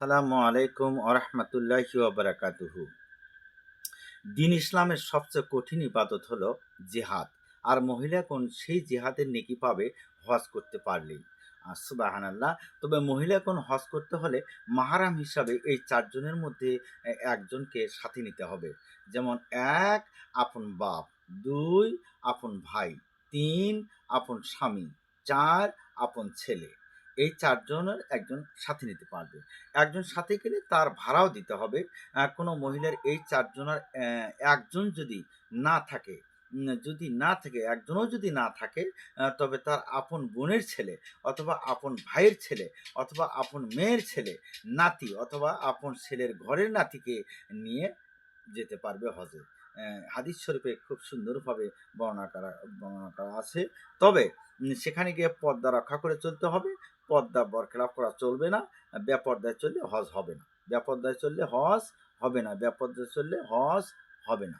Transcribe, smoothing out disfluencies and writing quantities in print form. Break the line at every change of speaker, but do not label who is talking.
আসসালামু আলাইকুম আরহামতুল্লাহি ওয়াবারাকাতুহু। দিন ইসলামের সবচেয়ে কঠিন ইবাদত হলো জিহাদ। আর মহিলাগণ সেই জিহাদের নেকি পাবে হজ করতে পারলেই। সুবহানাল্লাহ। তবে মহিলাগণ হজ করতে হলে মাহরাম হিসাবে এই ৪ জনের মধ্যে একজনকে সাথে নিতে হবে। যেমন ১ আপন বাপ, ২ আপন ভাই, ৩ আপন স্বামী, ৪ আপন ছেলে। এই ৪ জনের একজন সাথে নিতে পারবে। একজন সাথে গেলে তার ভাড়াও দিতে হবে। কোনো মহিলার এই ৪ জনের একজন যদি না থাকে, যদি না থাকে, একজনও যদি না থাকে, তবে তার আপন বোনের ছেলে অথবা আপন ভাইয়ের ছেলে অথবা আপন মেয়ের ছেলে, নাতি অথবা আপন ছেলের ঘরের নাতিকে নিয়ে যেতে পারবে হজে। হাদিস শরীফে খুব সুন্দরভাবে বর্ণনা করা আছে। তবে সেখানে গিয়ে পর্দা রক্ষা করে চলতে হবে। পর্দা বরখেলাপ করা চলবে না। বেপর্দায় চললে হজ হবে না। বেপর্দায় চললে হজ হবে না। বেপর্দায় চললে হজ হবে না।